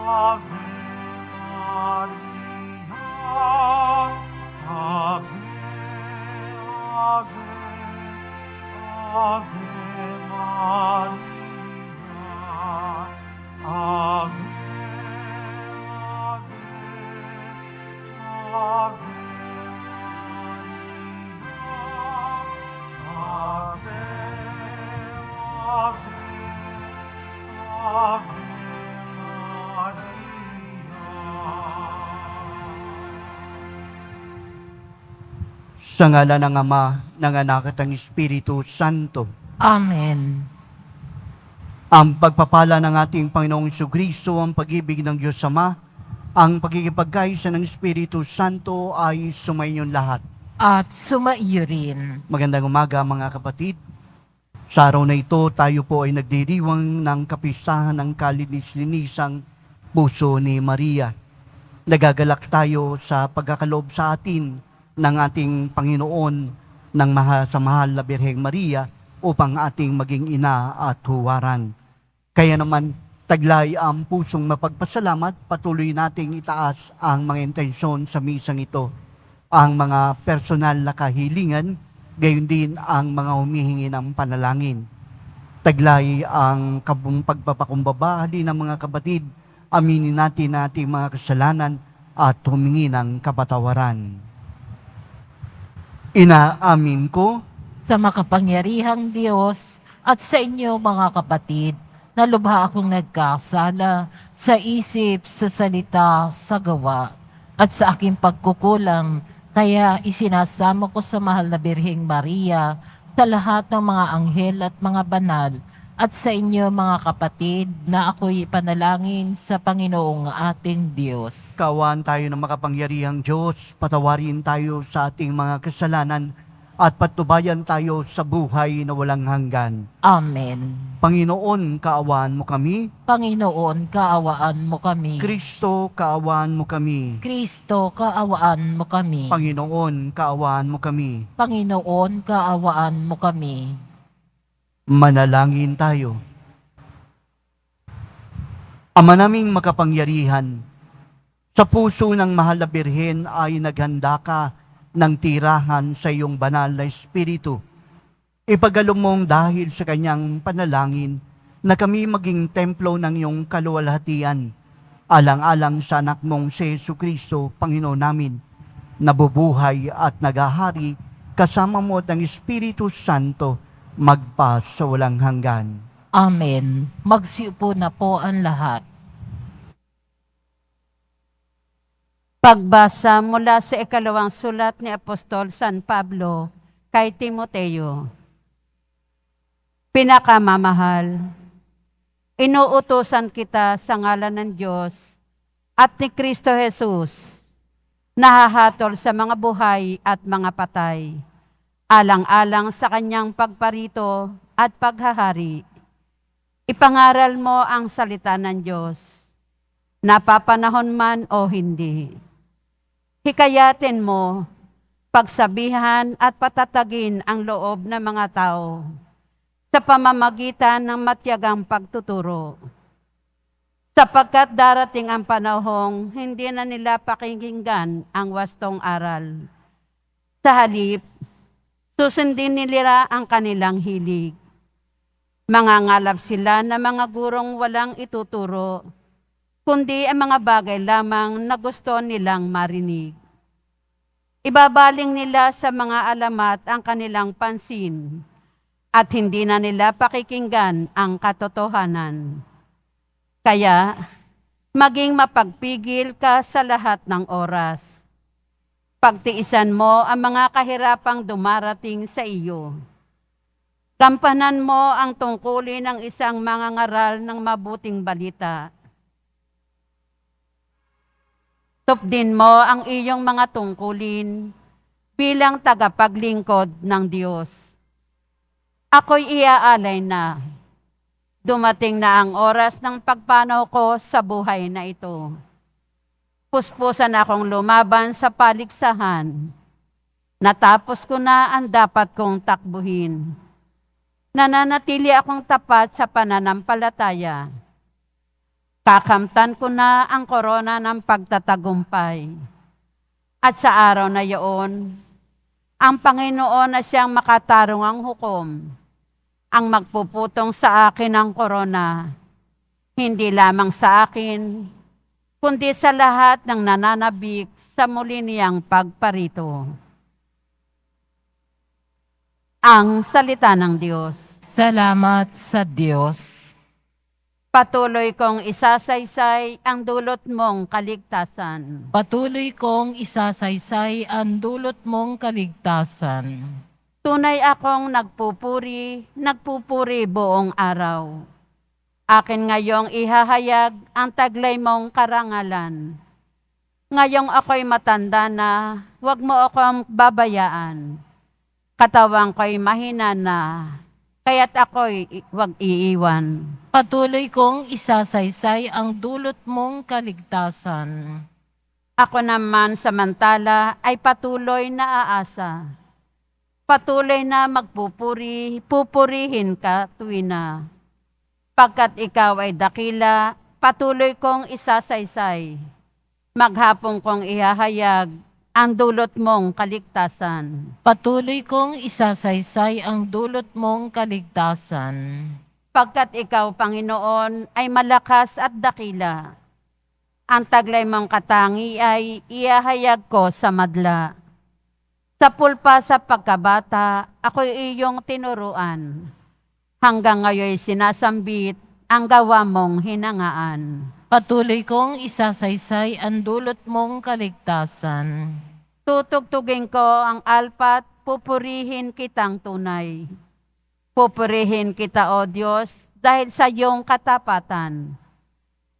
Ave Maria, Ave, Ave, Ave Maria, Ave, Ave, Ave Sa ngala ng Ama, ng Anak at ng Espiritu Santo. Amen. Ang pagpapala ng ating Panginoong Jesucristo, ang pag-ibig ng Diyos Ama, ang pagkikipagkaisa ng Espiritu Santo ay sumainyo lahat. At sumaiyo rin. Magandang umaga mga kapatid. Sa araw na ito, tayo po ay nagdiriwang ng kapistahan ng kalinis-linisang puso ni Maria. Nagagalak tayo sa pagkakaloob sa atin ng ating Panginoon ng sa mahal na Birheng Maria upang ating maging ina at huwaran. Kaya naman, taglay ang pusong mapagpasalamat, patuloy nating itaas ang mga intensyon sa misang ito, ang mga personal na kahilingan, gayon din ang mga humihingi ng panalangin. Taglay ang pagpapakumbaba, halina mga kapatid, aminin natin ating mga kasalanan at humingi ng kapatawaran. Inaamin ko Sa makapangyarihang Diyos at sa inyo mga kapatid, na lubha akong nagkasala sa isip, sa salita, sa gawa, at sa aking pagkukulang, kaya isinasamo ko sa mahal na Birheng Maria, sa lahat ng mga anghel at mga banal, at sa inyo mga kapatid, na ako'y ipanalangin sa Panginoong ating Diyos. kawan tayo ng makapangyarihang Diyos, patawarin tayo sa ating mga kasalanan at patubayan tayo sa buhay na walang hanggan. Amen. Panginoon, kaawaan mo kami. Panginoon, kaawaan mo kami. Kristo, kaawaan mo kami. Kristo, kaawaan mo kami. Panginoon, kaawaan mo kami. Panginoon, kaawaan mo kami. Manalangin tayo. Ama naming makapangyarihan, sa puso ng mahal na Birhen ay naghanda ka ng tirahan sa iyong banal na Espiritu. Ipagalo mong dahil sa kanyang panalangin na kami maging templo ng iyong kaluwalhatian, alang-alang sa anak mong si Jesucristo, Panginoon namin, nabubuhay at nagahari kasama mo ng Espiritu Santo, magpa sa walang hanggan. Amen. Magsiupo na po ang lahat. Pagbasa mula sa ikalawang sulat ni Apostol San Pablo kay Timoteo. Pinakamamahal, inuutusan kita sa ngalan ng Diyos at ni Kristo Jesus, nahahatol sa mga buhay at mga patay, alang-alang sa kanyang pagparito at paghahari. Ipangaral mo ang salita ng Diyos, napapanahon man o hindi. Hikayatin mo, pagsabihan at patatagin ang loob ng mga tao sa pamamagitan ng matiyagang pagtuturo. Sapagkat darating ang panahong hindi na nila pakikinggan ang wastong aral. Sa halip, susundin nila ang kanilang hilig. Mangangalap sila na mga gurong walang ituturo, kundi ang mga bagay lamang na gusto nilang marinig. Ibabaling nila sa mga alamat ang kanilang pansin, at hindi na nila pakikinggan ang katotohanan. Kaya, maging mapagpigil ka sa lahat ng oras. Pagtiisan mo ang mga kahirapang dumarating sa iyo. Kampanan mo ang tungkulin ng isang mangangaral ng mabuting balita. Tupdin mo ang iyong mga tungkulin bilang tagapaglingkod ng Diyos. Ako'y iaalay na. Dumating na ang oras ng pagpanaw ko sa buhay na ito. Puspusan akong lumaban sa paligsahan. Natapos ko na ang dapat kong takbuhin. Nananatili akong tapat sa pananampalataya. Kakamtan ko na ang korona ng pagtatagumpay. At sa araw na iyon, ang Panginoon na siyang makatarungang hukom, ang magpuputong sa akin ng korona, hindi lamang sa akin, kundi sa lahat ng nananabik sa muli niyang pagparito. Ang salita ng Diyos. Salamat sa Diyos. Patuloy kong isasaysay ang dulot mong kaligtasan. Patuloy kong isasaysay ang dulot mong kaligtasan. Tunay akong nagpupuri buong araw. Akin ngayong ihahayag ang taglay mong karangalan. Ngayong ako'y matanda na, huwag mo akong babayaan. Katawang ko'y mahina na, kaya't ako'y huwag iiwan. Patuloy kong isasaysay ang dulot mong kaligtasan. Ako naman samantala ay patuloy na aasa. Patuloy na pupurihin ka tuwina. Pagkat ikaw ay dakila, patuloy kong isasaysay. Maghapon kong ihahayag ang dulot mong kaligtasan. Patuloy kong isasaysay ang dulot mong kaligtasan. Pagkat ikaw, Panginoon, ay malakas at dakila. Ang taglay mong katangi ay ihahayag ko sa madla. Sa pulpa sa pagkabata, ako'y iyong tinuruan. Hanggang ngayon sinasambit ang gawa mong hinangaan. Patuloy kong isasaysay ang dulot mong kaligtasan. Tutugtugin ko ang alpat, pupurihin kitang tunay. Pupurihin kita, O Diyos, dahil sa iyong katapatan.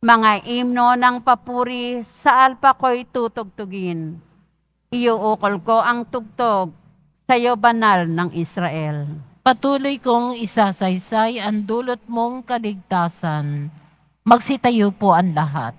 Mga imno ng papuri sa alpa ko'y tutugtugin. Iuukol ko ang tugtog sa iyo, banal ng Israel. Patuloy kong isasaysay ang dulot mong kaligtasan. Magsitayo po ang lahat.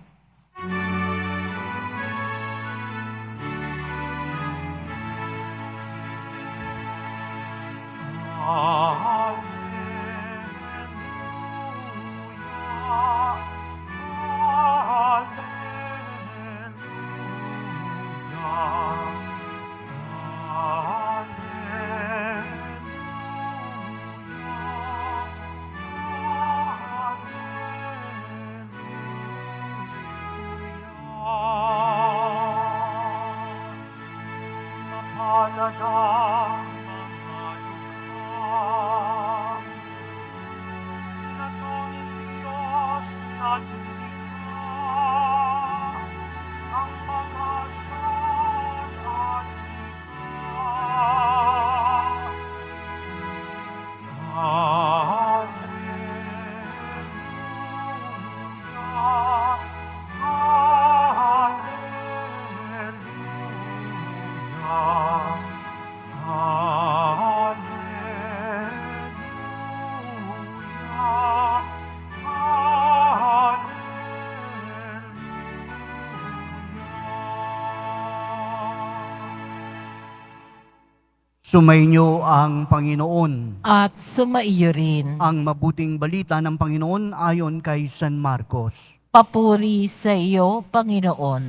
Sumainyo ang Panginoon. At sumaiyo rin. Ang mabuting balita ng Panginoon ayon kay San Marcos. Papuri sa iyo, Panginoon.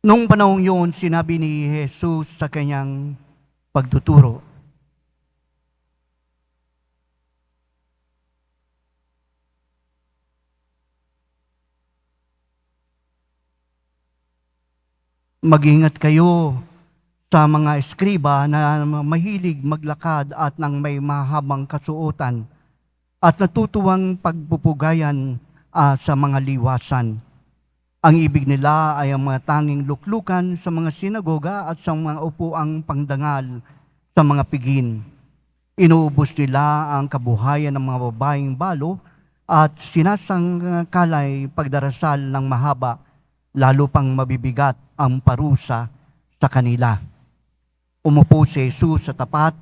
Nung panahong yun, sinabi ni Jesus sa kanyang pagtuturo, mag-ingat kayo sa mga eskriba na mahilig maglakad at nang may mahabang kasuotan at natutuwang pagpupugayan sa mga liwasan. Ang ibig nila ay ang mga tanging luklukan sa mga sinagoga at sa mga upuang pangdangal sa mga pigin. Inuubos nila ang kabuhayan ng mga babaeng balo at sinasangkalay pagdarasal ng mahaba, lalo pang mabibigat ang parusa sa kanila. Umupo si Jesus sa tapat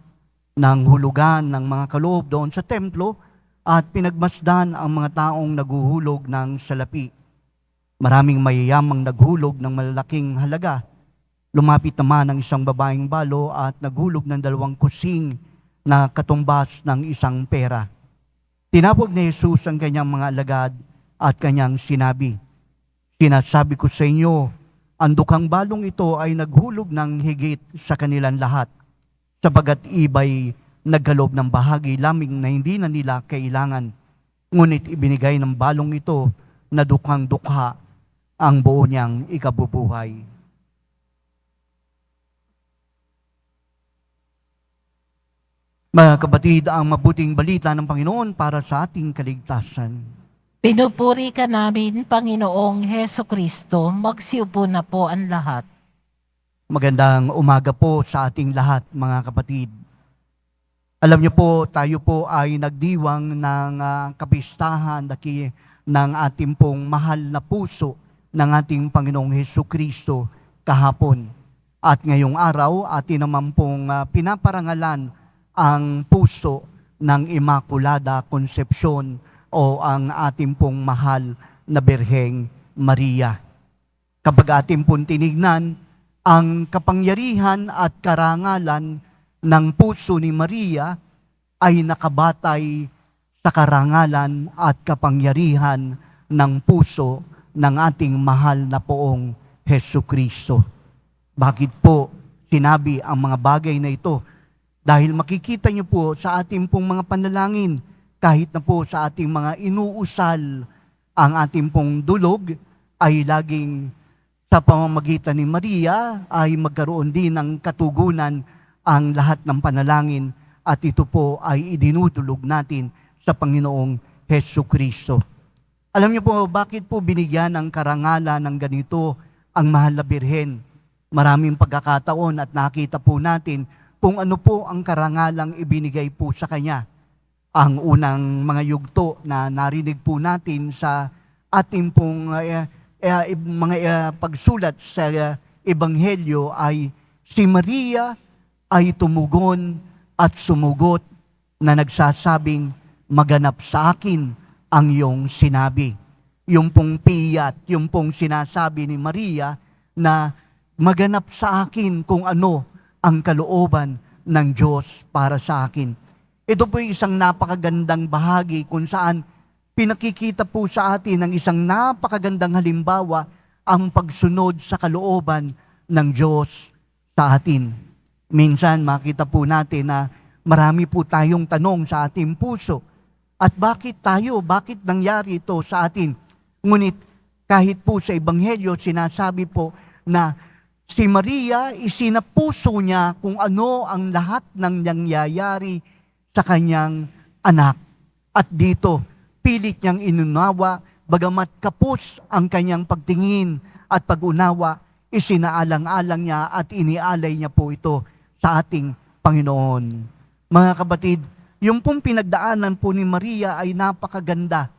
ng hulugan ng mga kaloob doon sa templo at pinagmasdan ang mga taong naguhulog ng salapi. Maraming mayayamang naghulog ng malalaking halaga. Lumapit naman ang isang babaeng balo at naghulog ng 2 kusing na katumbas ng isang pera. Tinawag ni Jesus ang kanyang mga alagad at kanyang sinabi, "Sinasabi ko sa inyo, ang dukhang balong ito ay naghulog ng higit sa kanilang lahat, sapagat iba'y nagkaloob ng bahagi laming na hindi na nila kailangan. Ngunit ibinigay ng balong ito na dukhang dukha ang buo niyang ikabubuhay." Mga kapatid, ang mabuting balita ng Panginoon para sa ating kaligtasan. Pinupuri ka namin, Panginoong Heso Kristo, magsiupo na po ang lahat. Magandang umaga po sa ating lahat, mga kapatid. Alam niyo po, tayo po ay nagdiwang ng kapistahan ng ating pong mahal na puso ng ating Panginoong Heso Kristo kahapon. At ngayong araw, atin naman pong pinaparangalan ang puso ng Immaculada Concepcion o ang ating pong mahal na Birheng Maria. Kapag ating pong tinignan, ang kapangyarihan at karangalan ng puso ni Maria ay nakabatay sa karangalan at kapangyarihan ng puso ng ating mahal na poong Hesu Kristo. Bakit po sinabi ang mga bagay na ito? Dahil makikita niyo po sa ating pong mga panalangin, kahit na po sa ating mga inuusal, ang ating pong dulog ay laging sa pamamagitan ni Maria ay magkaroon din ng katugunan ang lahat ng panalangin at ito po ay idinudulog natin sa Panginoong Hesu Kristo. Alam niyo po bakit po binigyan ng karangalan ng ganito ang mahal na Birhen? Maraming pagkakataon at nakita po natin kung ano po ang karangalang ibinigay po sa kanya. Ang unang mga yugto na narinig po natin sa ating pong mga pagsulat sa Ebanghelyo ay si Maria ay tumugon at sumugot na nagsasabing, "Maganap sa akin ang iyong sinabi." Yung pong piyat, yung pong sinasabi ni Maria na maganap sa akin kung ano ang kalooban ng Diyos para sa akin. Ito po isang napakagandang bahagi kung saan pinakikita po sa atin ng isang napakagandang halimbawa ang pagsunod sa kalooban ng Diyos sa atin. Minsan makita po natin na marami po tayong tanong sa ating puso. At bakit nangyari ito sa atin? Ngunit kahit po sa Ebanghelyo sinasabi po na si Maria, isinapuso niya kung ano ang lahat ng nangyayari sa kanyang anak. At dito, pilit niyang inunawa, bagamat kapos ang kanyang pagtingin at pag-unawa, isinaalang-alang niya at inialay niya po ito sa ating Panginoon. Mga kapatid, yung pong pinagdaanan po ni Maria ay napakaganda.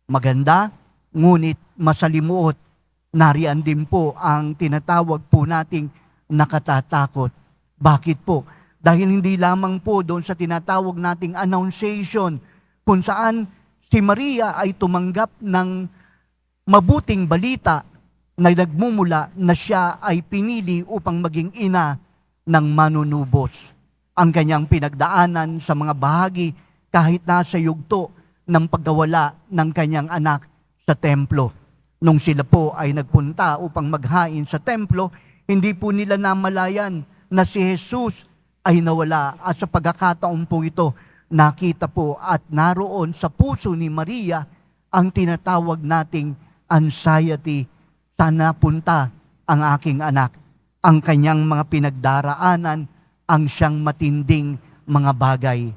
Maganda, ngunit masalimuot. Nariyan din po ang tinatawag po nating nakatatakot. Bakit po? Dahil hindi lamang po doon sa tinatawag nating annunciation kung saan si Maria ay tumanggap ng mabuting balita na nagmumula na siya ay pinili upang maging ina ng manunubos. Ang kanyang pinagdaanan sa mga bahagi kahit nasa yugto ng pagkawala ng kanyang anak sa templo. Nung sila po ay nagpunta upang maghain sa templo, hindi po nila namalayan na si Jesus ay nawala. At sa pagkakataon po ito, nakita po at naroon sa puso ni Maria ang tinatawag nating anxiety. Saan napunta ang aking anak? Ang kanyang mga pinagdaraanan, ang siyang matinding mga bagay.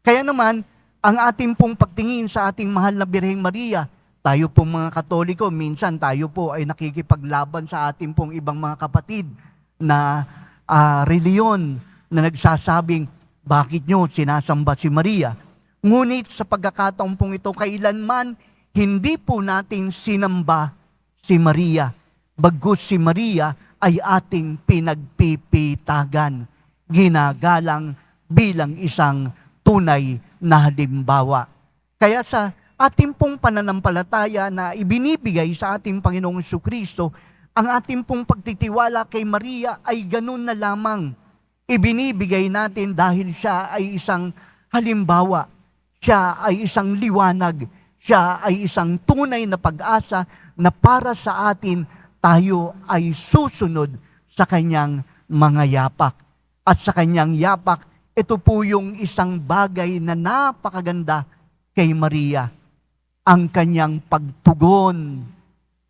Kaya naman, ang ating pong pagtingin sa ating mahal na Birheng Maria, tayo pong mga Katoliko, minsan tayo po ay nakikipaglaban sa ating pong ibang mga kapatid na reliyon na nagsasabing, bakit nyo sinasamba si Maria? Ngunit sa pagkakataon pong ito, kailanman hindi po natin sinamba si Maria. Bagkus si Maria ay ating pinagpipitagan, ginagalang bilang isang tunay na halimbawa. Kaya sa ating pong pananampalataya na ibinibigay sa ating Panginoong Jesucristo, ang ating pong pagtitiwala kay Maria ay ganun na lamang. Ibinibigay natin dahil siya ay isang halimbawa, siya ay isang liwanag, Siya ay isang tunay na pag-asa na para sa atin tayo ay susunod sa kanyang mga yapak. At sa kanyang yapak, ito po yung isang bagay na napakaganda kay Maria. Ang kanyang pagtugon,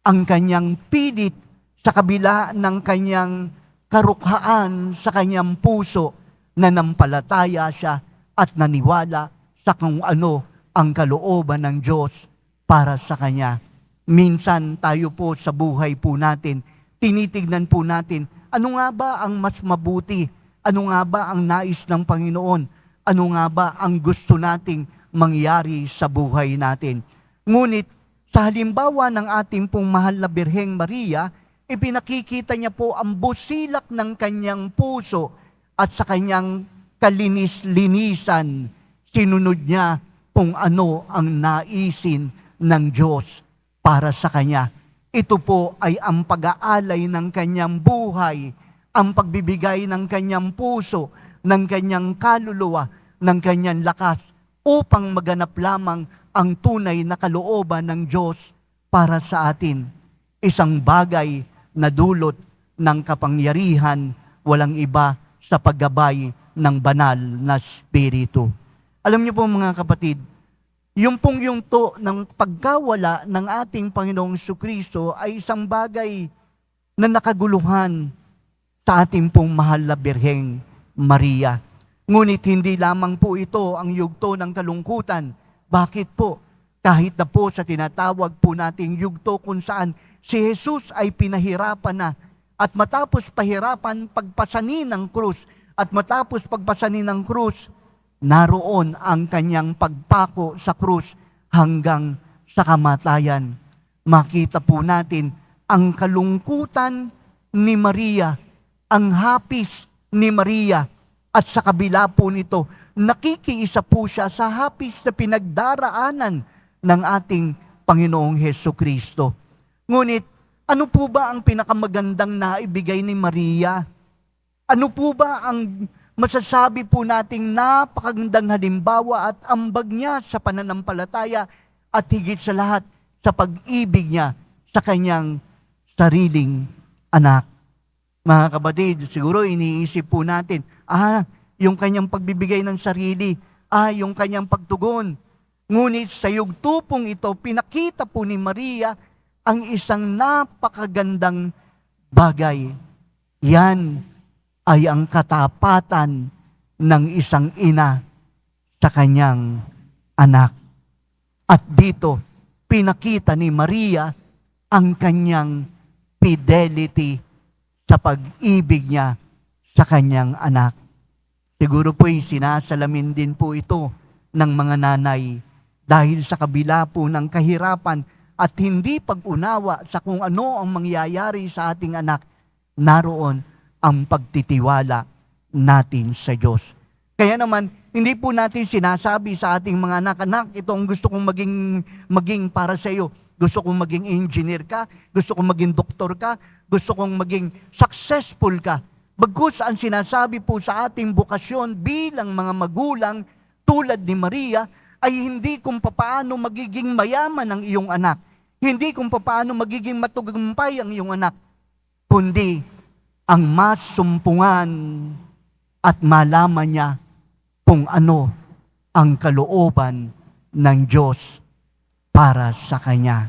ang kanyang pilit sa kabila ng kanyang karukhaan sa kanyang puso, nanampalataya siya at naniwala sa kung ano ang kalooban ng Diyos para sa kanya. Minsan tayo po sa buhay po natin, tinitignan po natin, ano nga ba ang mas mabuti? Ano nga ba ang nais ng Panginoon? Ano nga ba ang gusto nating mangyari sa buhay natin? Ngunit sa halimbawa ng ating pong mahal na Birheng Maria, ipinakikita niya po ang busilak ng kanyang puso at sa kanyang kalinis-linisan. Sinunod niya kung ano ang naisin ng Diyos para sa kanya. Ito po ay ang pag-aalay ng kanyang buhay, ang pagbibigay ng kanyang puso, ng kanyang kaluluwa, ng kanyang lakas upang maganap lamang ang tunay na kalooban ng Diyos para sa atin. Isang bagay na dulot ng kapangyarihan, walang iba sa paggabay ng banal na Espiritu. Alam niyo po mga kapatid, yung pong yungto ng pagkawala ng ating Panginoong Jesucristo ay isang bagay na nakaguluhan sa ating pong mahal na Birheng Maria. Ngunit hindi lamang po ito ang yugto ng kalungkutan. Bakit po? Kahit na po sa tinatawag po nating yugto kung saan si Jesus ay pinahirapan na at matapos pahirapan, pagpasanin ng krus at matapos pagpasanin ng krus, naroon ang kanyang pagpako sa krus hanggang sa kamatayan. Makita po natin ang kalungkutan ni Maria, ang hapis ni Maria, at sa kabila po nito, nakikiisa po siya sa hapis na pinagdaraanan ng ating Panginoong Hesukristo. Ngunit, ano po ba ang pinakamagandang naibigay ni Maria? Ano po ba ang masasabi po nating napakagandang halimbawa at ambag niya sa pananampalataya at higit sa lahat sa pag-ibig niya sa kanyang sariling anak? Mga kapatid, siguro iniisip po natin, yung kanyang pagbibigay ng sarili, yung kanyang pagtugon. Ngunit sa yugto pong ito, pinakita po ni Maria ang isang napakagandang bagay. Yan ay ang katapatan ng isang ina sa kanyang anak. At dito, pinakita ni Maria ang kanyang fidelity sa pag-ibig niya sa kanyang anak. Siguro po'y sinasalamin din po ito ng mga nanay dahil sa kabila po ng kahirapan at hindi pag-unawa sa kung ano ang mangyayari sa ating anak, naroon ang pagtitiwala natin sa Diyos. Kaya naman, hindi po natin sinasabi sa ating mga anak, ito ang gusto kong maging para sa iyo. Gusto kong maging engineer ka, gusto kong maging doktor ka, gusto kong maging successful ka. Bagkus ang sinasabi po sa ating bukasyon bilang mga magulang tulad ni Maria ay hindi kung papaano magiging mayaman ang iyong anak, hindi kung papaano magiging matagumpay ang iyong anak, kundi ang masumpungan at malaman niya kung ano ang kalooban ng Diyos para sa Kanya.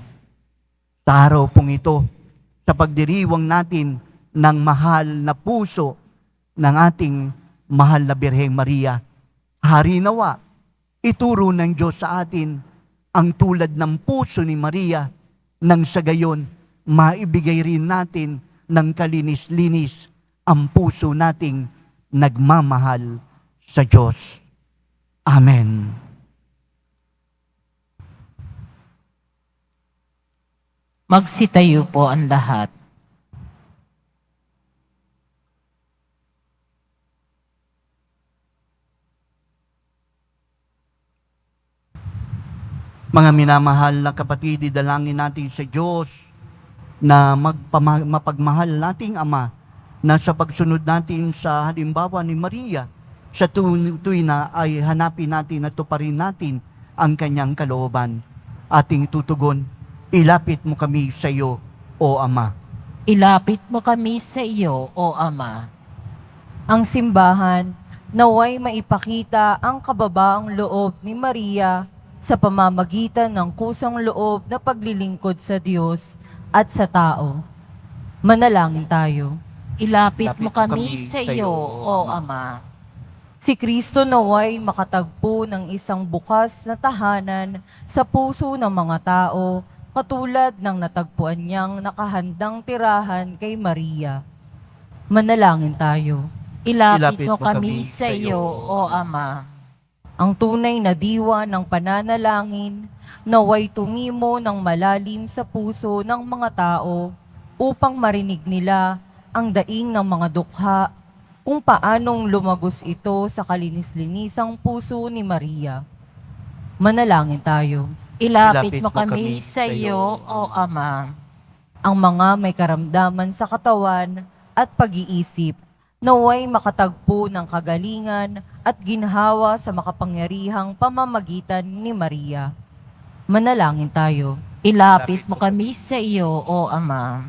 Sa araw pong ito, sa pagdiriwang natin ng mahal na puso ng ating mahal na Birheng Maria, hari nawa, ituro ng Diyos sa atin ang tulad ng puso ni Maria, nang sa gayon, maibigay rin natin ng kalinis-linis ang puso nating nagmamahal sa Diyos. Amen. Magsitayo po ang lahat. Mga minamahal na kapatid, idalangin natin sa Diyos na mapagmahal nating Ama na sa pagsunod natin sa halimbawa ni Maria, sa tuwi na ay hanapin natin at tuparin natin ang kanyang kalooban. ating tutugon. Ilapit mo kami sa iyo, O Ama. Ilapit mo kami sa iyo, O Ama. Ang simbahan naway maipakita ang kababaang loob ni Maria sa pamamagitan ng kusang loob na paglilingkod sa Diyos at sa tao. Manalangin tayo. Ilapit mo kami sa iyo, O Ama. Si Kristo naway makatagpo ng isang bukas na tahanan sa puso ng mga tao, katulad ng natagpuan niyang nakahandang tirahan kay Maria. Manalangin tayo. Ilapit mo kami sa iyo, O Ama. Ang tunay na diwa ng pananalangin naway tumimo ng malalim sa puso ng mga tao upang marinig nila ang daing ng mga dukha kung paanong lumagos ito sa kalinis-linisang puso ni Maria. Manalangin tayo. Ilapit mo kami sa iyo, O Ama. Ang mga may karamdaman sa katawan at pag-iisip naway makatagpo ng kagalingan at ginhawa sa makapangyarihang pamamagitan ni Maria. Manalangin tayo. Ilapit mo kami sa iyo, O Ama.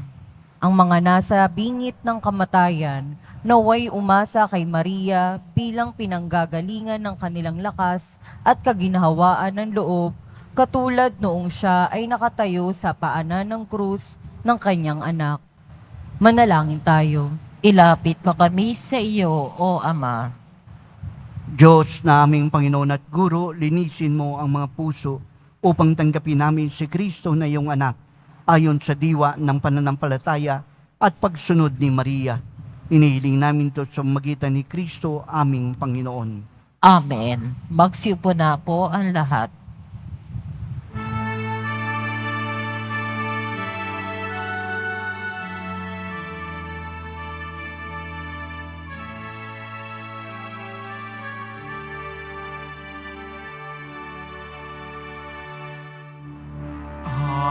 Ang mga nasa bingit ng kamatayan naway umasa kay Maria bilang pinanggagalingan ng kanilang lakas at kaginhawaan ng loob, katulad noong siya ay nakatayo sa paanan ng krus ng kanyang anak. Manalangin tayo. Ilapit mo kami sa iyo, O Ama. Diyos na aming Panginoon at Guro, linisin mo ang mga puso upang tanggapin namin si Kristo na iyong anak ayon sa diwa ng pananampalataya at pagsunod ni Maria. Inihiling namin ito sa magitan ni Kristo aming Panginoon. Amen. Magsiupo na po ang lahat.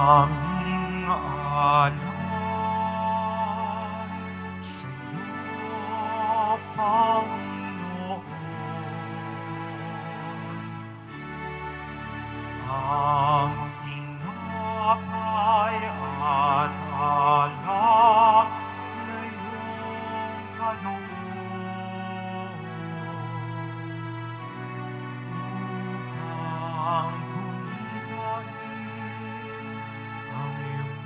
Aming alay sa iyo, Panginoon. Ang tinapay at alak na iyong kaloob upang ang iyong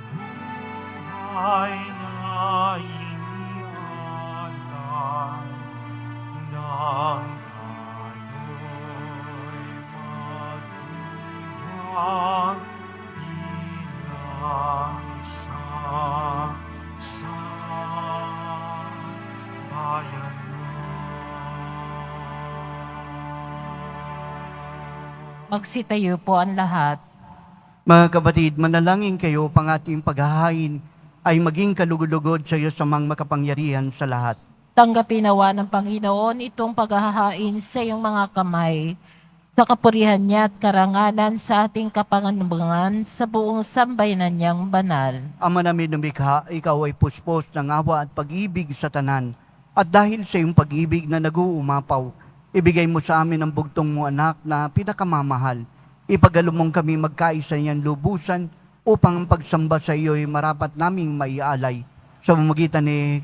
buhay na inialay nang tayo'y magdiwang bilang isa sa bayan Magsitayo po ang lahat. Mga kapatid, manalangin kayo pang ating paghahain ay maging kalugod-lugod sa iyo sa mga makapangyarihan sa lahat. Tanggapin nawa ng Panginoon itong paghahain sa iyong mga kamay, sa kapurihan niya at karangalan sa ating kapanganubangan sa buong sambayanan niyang banal. Ama namin lumikha, ikaw ay puspos ng awa at pag-ibig sa tanan. At dahil sa iyong pag-ibig na nag-uumapaw, ibigay mo sa amin ang bugtong mo anak na pinakamamahal. Ipagalo mong kami magkaisa niyan lubusan upang ang pagsamba sa iyo ay marapat naming maialay. Sa pamamagitan ni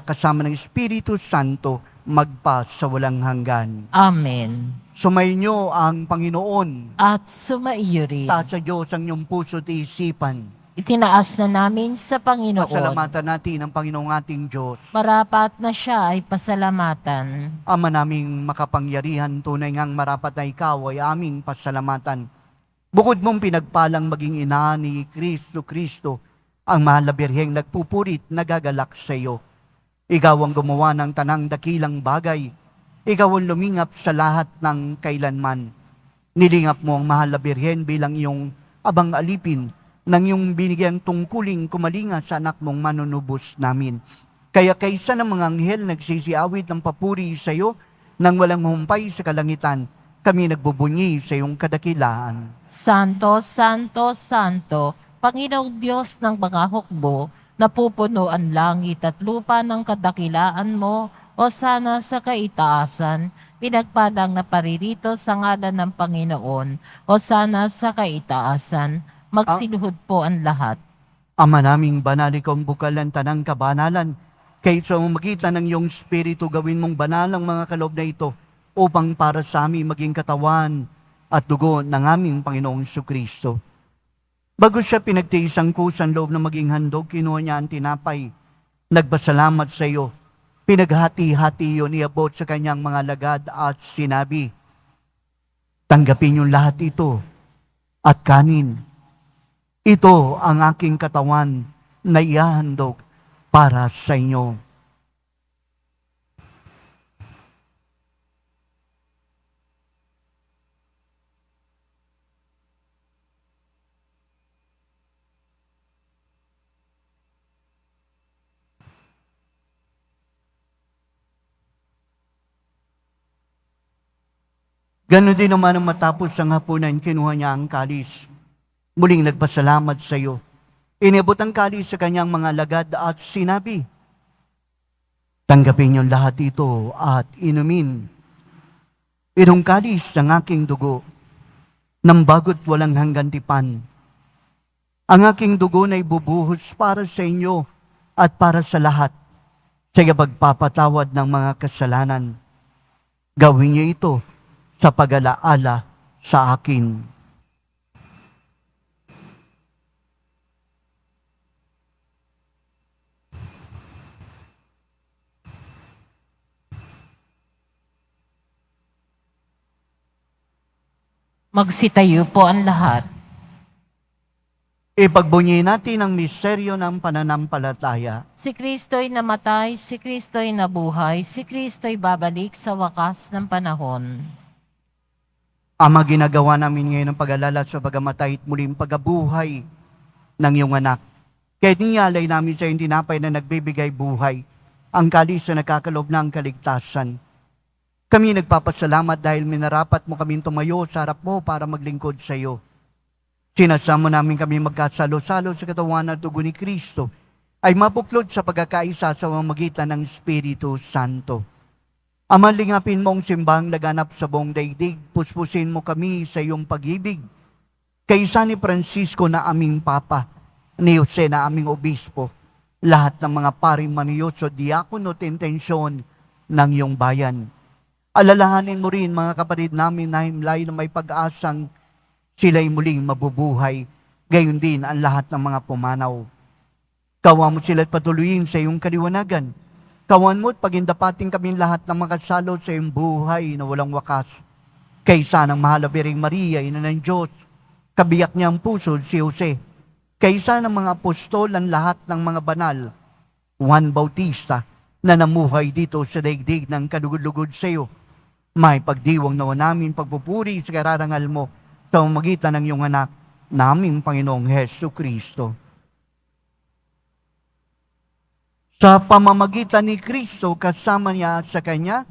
kasama ng Espiritu Santo, magpa sa walang hanggan. Amen. Sumainyo ang Panginoon. At sumaiyo rin. Taas sa Diyos ang iyong puso at isipan. Itinaas na namin sa Panginoon. Pasalamatan natin ang Panginoong ating Diyos. Marapat na siya ay pasalamatan. Ama naming makapangyarihan, tunay ngang marapat na ikaw ay aming pasalamatan. Bukod mong pinagpalang maging ina ni Kristo, ang mahal na birheng nagpupurit, nagagalak sa iyo. Ikaw ang gumawa ng tanang dakilang bagay. Ikaw ang lumingap sa lahat ng kailanman. Nilingap mo ang mahal na birhen bilang iyong abang alipin nang iyong binigyang tungkuling kumalinga sa anak mong manunubos namin. Kaya kaysa ng mga anghel nagsisiawit ng papuri sa iyo, nang walang humpay sa kalangitan, kami nagbubunyi sa iyong kadakilaan. Santo, Santo, Santo, Panginoong Diyos ng mga hukbo, napupuno ang langit at lupa ng kadakilaan mo, o sana sa kaitaasan, pinagpalang na paririto sa ngalan ng Panginoon, o sana sa kaitaasan, magsiluhod po ang lahat. Ama naming banal, ikaw ang bukal ng tanang kabanalan. Kaya sa magitan ng iyong Espiritu, gawin mong banal ang mga kaloob na ito upang para sa amin maging katawan at dugo ng aming Panginoong Kristo. Bago siya pinagtiis ang kusang loob na maging handog, kinuha niya ang tinapay. Nagpasalamat sa iyo. Pinaghati-hati yun, iabot sa kanyang mga lagad at sinabi, tanggapin yung lahat ito at kanin. Ito ang aking katawan na ihahandog para sa inyo. Ganon din naman ang matapos ang hapunan, kinuha niya ang kalis. Muling nagpasalamat sa iyo. Inabot ang kalis sa kanyang mga lagad at sinabi, tanggapin niyo lahat ito at inumin. Itong kalis ng aking dugo, ng bago't walang hanggan tipan. Ang aking dugo na ibubuhos para sa inyo at para sa lahat, sa pagpapatawad ng mga kasalanan. Gawin niyo ito sa pag-alaala sa akin. Magsitayo po ang lahat. Ipagbunyi natin ang misteryo ng pananampalataya. Si Kristo'y namatay, si Kristo'y nabuhay, si Kristo'y babalik sa wakas ng panahon. Ama, ginagawa namin ngayon ang pag-alala sa pagamatay at muling pagabuhay ng iyong anak. Kaya niyalay namin sa iyong tinapay na nagbibigay buhay, ang kalis na nakakalob ng kaligtasan. Kami nagpapasalamat dahil minarapat mo kaming tumayo sa harap mo para maglingkod sa iyo. Sinasama namin kami magkasalo-salo sa katawan at dugo ni Kristo ay mapuklod sa pagkakaisa sa pamamagitan ng Espiritu Santo. Ama, lingapin mong simbang laganap sa buong daigdig, puspusin mo kami sa iyong pag-ibig. Kaysa ni Francisco na aming Papa, ni Jose na aming Obispo, lahat ng mga paring maniyoso, diakono at intensyon ng iyong bayan. Alalahanin mo rin mga kapatid namin na himlay na may pag-asang sila'y muling mabubuhay, gayon din ang lahat ng mga pumanaw. Kawa mo sila't patuloyin sa iyong kaliwanagan. Kawan mo at pagindapating kami lahat ng makasalo sa iyong buhay na walang wakas. Kaysa ng mahal na Birheng Maria, ina ng Diyos, kabiyak niyang puso si Jose. Kaysa ng mga apostol ang lahat ng mga banal, Juan Bautista, na namuhay dito sa daigdig ng kalugod-lugod sa iyo. May pagdiwang nawa namin pagpupuri sa kararangal mo sa pamamagitan ng iyong anak, naming Panginoong Hesus Kristo. Sa pamamagitan ni Kristo, kasama niya sa Kanya,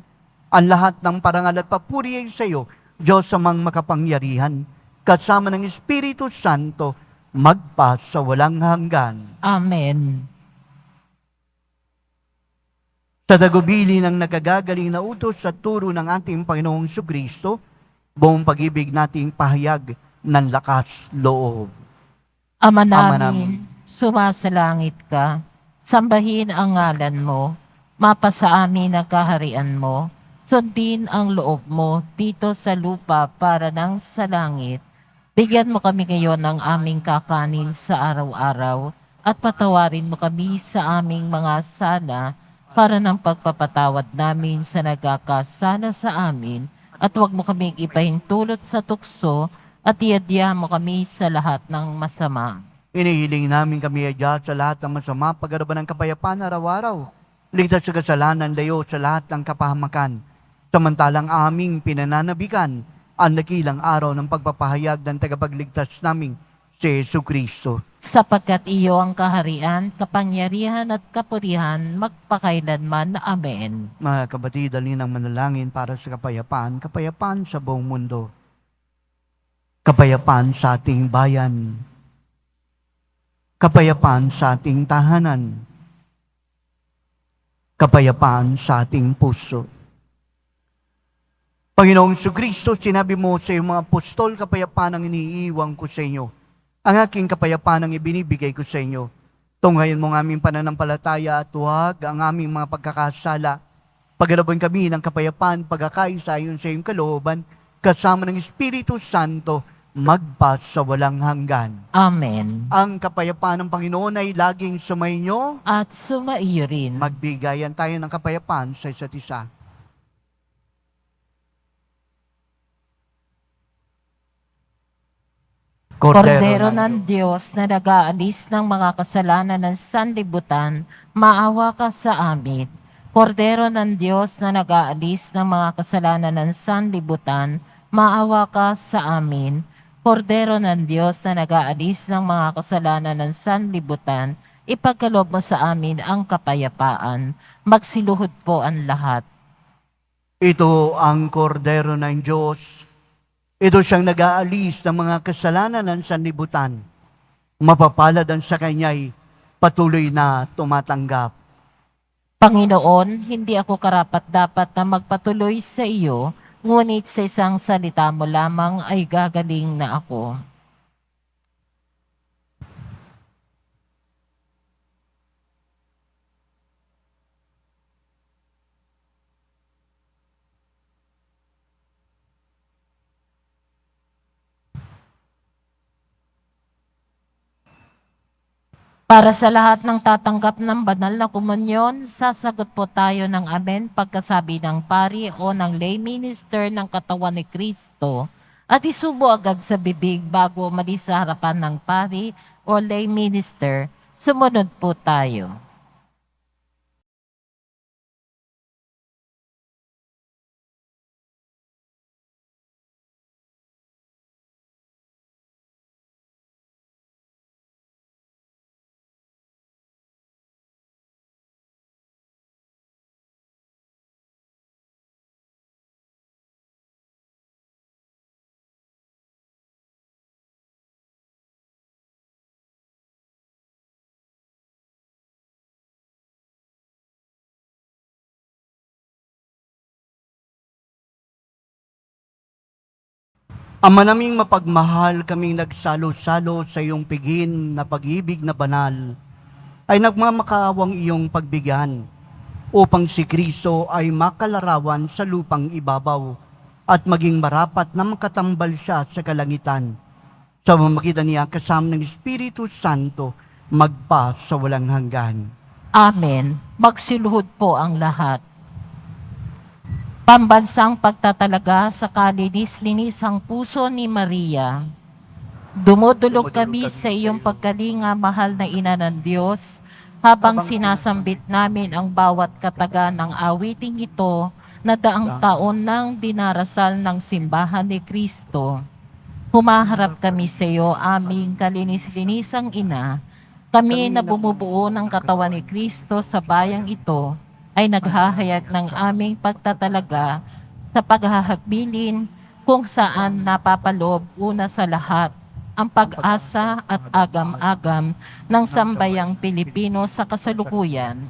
ang lahat ng parangal at papuri ay sa iyo, Diyos amang makapangyarihan, kasama ng Espiritu Santo, magpa sa walang hanggan. Amen. Sa dagubili ng nagagagaling na utos at turo ng ating Panginoong Kristo, buong pag-ibig nating pahayag ng lakas loob. Ama Ama namin, sumasalangit ka, sambahin ang ngalan mo, mapasa amin ang kaharian mo, sundin ang loob mo dito sa lupa para nang sa langit. Bigyan mo kami ngayon ng aming kakanin sa araw-araw at patawarin mo kami sa aming mga sala para ng pagpapatawad namin sa nagkakasala sa amin at huwag mo kaming ipahintulot sa tukso at iadya mo kami sa lahat ng masama. Inihiling namin kami adya sa lahat ng masama, pag-araban ng kapayapaan araw-araw. Ligtas sa kasalanan, layo sa lahat ng kapahamakan. Samantalang aming pinananabikan ang nakilang araw ng pagpapahayag ng tagapagligtas naming si Jesucristo. Sapagkat iyo ang kaharian, kapangyarihan at kapurihan magpakailanman. Amen. Mga kapatid, dalhin ang manalangin para sa kapayapaan, kapayapaan sa buong mundo. Kapayapaan sa ating bayan. Kapayapaan sa ating tahanan. Kapayapaan sa ating puso. Panginoong Kristo, sinabi mo sa iyong mga apostol, kapayapaan ang iniiwan ko sa inyo. Ang aking kapayapaan ang ibinibigay ko sa inyo. Tunghayan mo ang aming pananampalataya at huwag ang aming mga pagkakasala. Pagkalooban kami ng kapayapaan, pagkakaisa ayon sa iyong kalooban, kasama ng Espiritu Santo, magpa sa walang hanggan. Amen. Ang kapayapaan ng Panginoon ay laging sumainyo. At sumaiyo rin. Magbigayan tayo ng kapayapaan sa isa't isa. Kordero ng Diyos na nag-aalis ng mga kasalanan ng sanlibutan, maawa ka sa amin. Kordero ng Diyos na nag-aalis ng mga kasalanan ng sanlibutan, maawa ka sa amin. Kordero ng Diyos na nag-aalis ng mga kasalanan ng sanlibutan, ipagkaloob mo sa amin ang kapayapaan. Magsiluhod po ang lahat. Ito ang kordero ng Diyos. Ito siyang nag-aalis ng mga kasalanan ng sanlibutan. Mapapalad ang sa kanya'y patuloy na tumatanggap. Panginoon, hindi ako karapat-dapat na magpatuloy sa iyo, ngunit sa isang salita mo lamang ay gagaling na ako. Para sa lahat ng tatanggap ng banal na komunyon, sasagot po tayo ng amen pagkasabi ng pari o ng lay minister ng katawan ni Kristo at isubo agad sa bibig bago umalis sa harapan ng pari o lay minister. Sumunod po tayo. Ama naming mapagmahal, kaming nagsalo-salo sa iyong pigin na pag-ibig na banal, ay nagmamakaawang iyong pagbigyan, upang si Kristo ay makalarawan sa lupang ibabaw, at maging marapat na makatambal siya sa kalangitan. Sa pamamagitan niya kasama ng Espiritu Santo, magpa sa walang hanggan. Amen. Magsiluhod po ang lahat. Pambansang pagtatalaga sa kalinis-linisang puso ni Maria. Dumudulog kami sa iyong pagkalinga, mahal na ina ng Diyos, habang sinasambit namin ang bawat kataga ng awiting ito na daang taon nang dinarasal ng simbahan ni Kristo. Humaharap kami sa iyo, aming kalinis-linisang ina. Kami na bumubuo ng katawan ni Kristo sa bayang ito, ay naghahayag ng aming pagtatalaga sa paghahabilin kung saan napapaloob una sa lahat ang pag-asa at agam-agam ng sambayang Pilipino sa kasalukuyan.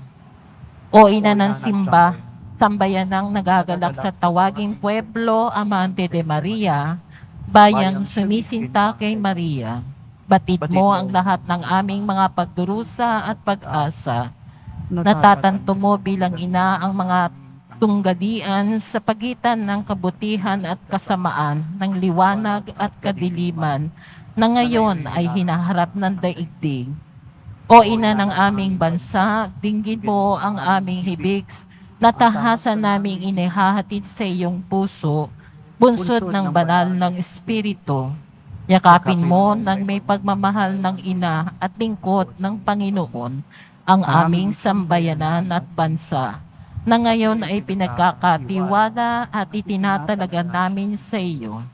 O ina ng simba, sambayanang nagagalak sa tawaging pueblo Amante de Maria, bayang sumisinta kay Maria. Batid mo ang lahat ng aming mga pagdurusa at pag-asa. Natatanto mo bilang ina ang mga tunggalian sa pagitan ng kabutihan at kasamaan, ng liwanag at kadiliman na ngayon ay hinaharap ng daigdig. O ina ng aming bansa, dinggin mo ang aming hibig na tahasan naming inihahatid sa iyong puso, bunsod ng banal ng Espiritu. Yakapin mo ng may pagmamahal ng ina at lingkod ng Panginoon ang aming sambayanan at bansa, na ngayon ay pinagkakatiwala at itinatalaga namin sa iyo.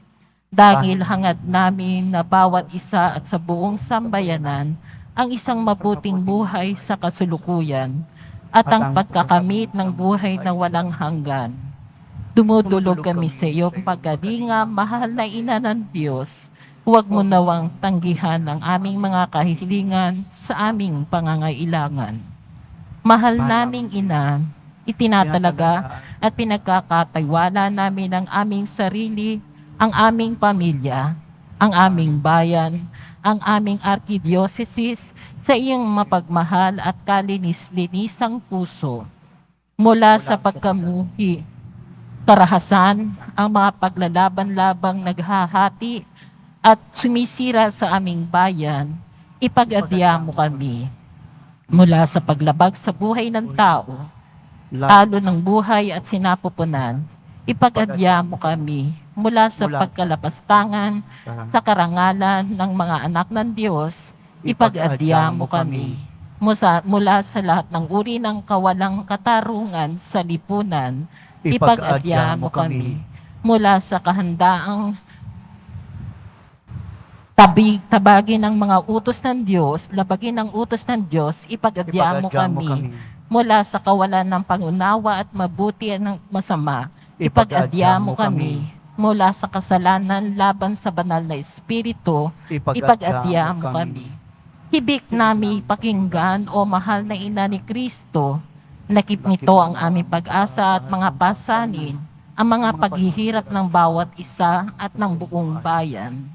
Dahil hangad namin na bawat isa at sa buong sambayanan ang isang mabuting buhay sa kasulukuyan at ang pagkakamit ng buhay na walang hanggan. Dumudulog kami sa iyong pagkalinga, mahal na ina ng Diyos. Huwag mo nawang tanggihan ang aming mga kahilingan sa aming pangangailangan. Mahal naming ina, itinatalaga at pinagkakatiwala namin ang aming sarili, ang aming pamilya, ang aming bayan, ang aming arkidiocese sa iyong mapagmahal at kalinis-linisang puso. Mula sa pagkamuhi, karahasan, ang mga paglalaban-labang naghahati at sumisira sa aming bayan, ipag-adya mo kami. Mula sa paglabag sa buhay ng tao, talo ng buhay at sinapupunan, ipag-adya mo kami. Mula sa pagkalapastangan, sa karangalan ng mga anak ng Diyos, ipag-adya mo kami. Mula sa lahat ng uri ng kawalang katarungan sa lipunan, ipag-adya mo kami. Mula sa kahandaang tabagin ng mga utos ng Diyos, labagin ng utos ng Diyos, ipag-adya mo kami. Mula sa kawalan ng pangunawa at mabuti ng masama, ipag-adya mo kami. Mula sa kasalanan laban sa banal na Espiritu, ipag-adya mo kami. Hibik nami pakinggan, o mahal na ina ni Kristo, nakip nito ang aming pag-asa at mga pasanin, ang mga paghihirap ng bawat isa at ng buong bayan.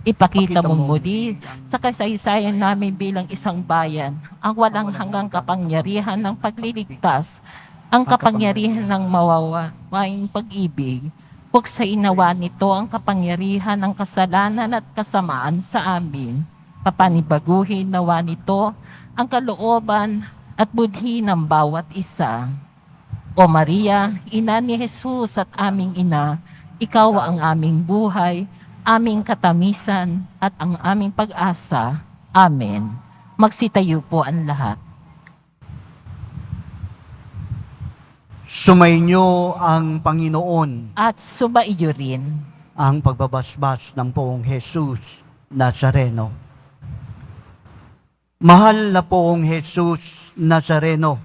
Ipakita mo muli sa kasaysayan namin bilang isang bayan ang walang hanggang kapangyarihan ng pagliligtas, ang kapangyarihan ng mawawaing pag-ibig. Puksain nawa nito ang kapangyarihan ng kasalanan at kasamaan sa amin. Papanibaguhin nawa nito ang kalooban at budhi ng bawat isa. O Maria, ina ni Jesus at aming ina, ikaw ang aming buhay, aming katamisan at ang aming pag-asa. Amen. Magsitayo po ang lahat. Sumainyo ang Panginoon, At sumaiyo rin. ang pagbabasbas ng Poong Jesus Nazareno. Mahal na Poong Jesus Nazareno,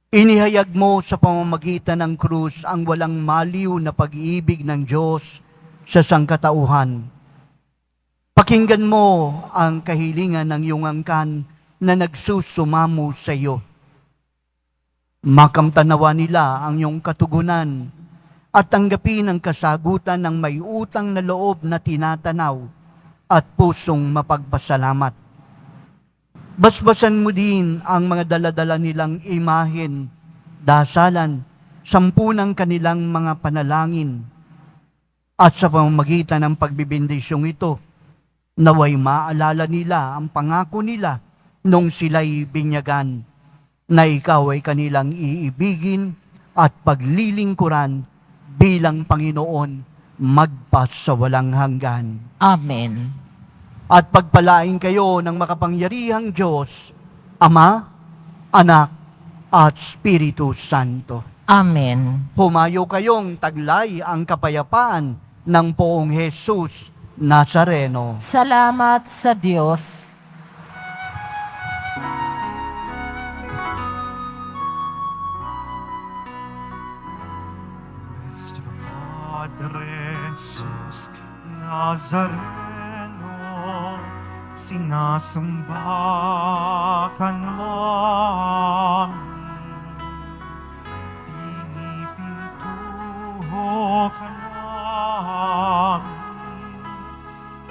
inihayag mo sa pamamagitan ng krus ang walang maliw na pag-ibig ng Diyos sa sangkatauhan. Pakinggan mo ang kahilingan ng iyong angkan na nagsusumamo sa iyo. Makamtanawa nila ang iyong katugunan at tanggapin ang kasagutan ng may utang na loob na tinatanaw at pusong mapagpasalamat. Basbasan mo din ang mga daladala nilang imahen, dasalan, sampunang kanilang mga panalangin. At sa pamamagitan ng pagbibindisyong ito, naway maalala nila ang pangako nila nung sila'y binyagan, na ikaw ay kanilang iibigin at paglilingkuran bilang Panginoon magpas sa walang hanggan. Amen. At pagpalain kayo ng makapangyarihang Diyos, Ama, Anak, at Espiritu Santo. Amen. Humayo kayong taglay ang kapayapaan ng Poong Jesus Nazareno. Salamat sa Diyos. Nuestro Padre Jesus Nazareno, sinasamba ka namin. Pinipintuho ka namin.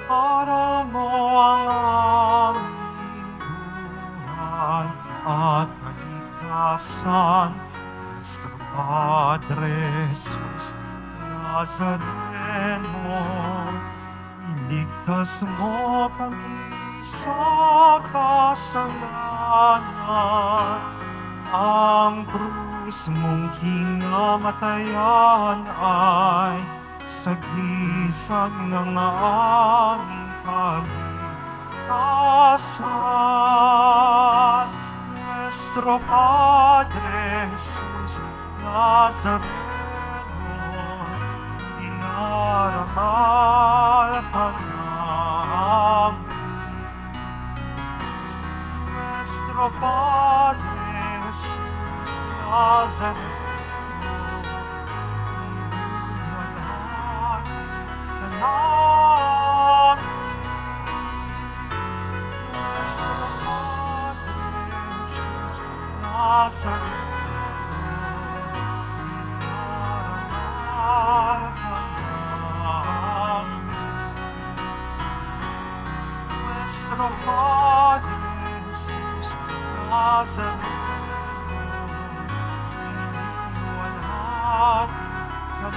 Para mo ang aming buhay at kaligtasan. Nuestro Padre Jesus Nazareno, iligtas mo kami sa kasalanan. Ang krus mong kinamatayan ay sagisag ng aming kaligtasan. Nuestro Padre Jesus Nazareno, dinaramal ka namin. Nuestro Padre Jesus Nazareno, inuwalaan ka namin. Nuestro Padre Jesus Nazareno, Nazareno, wala ka na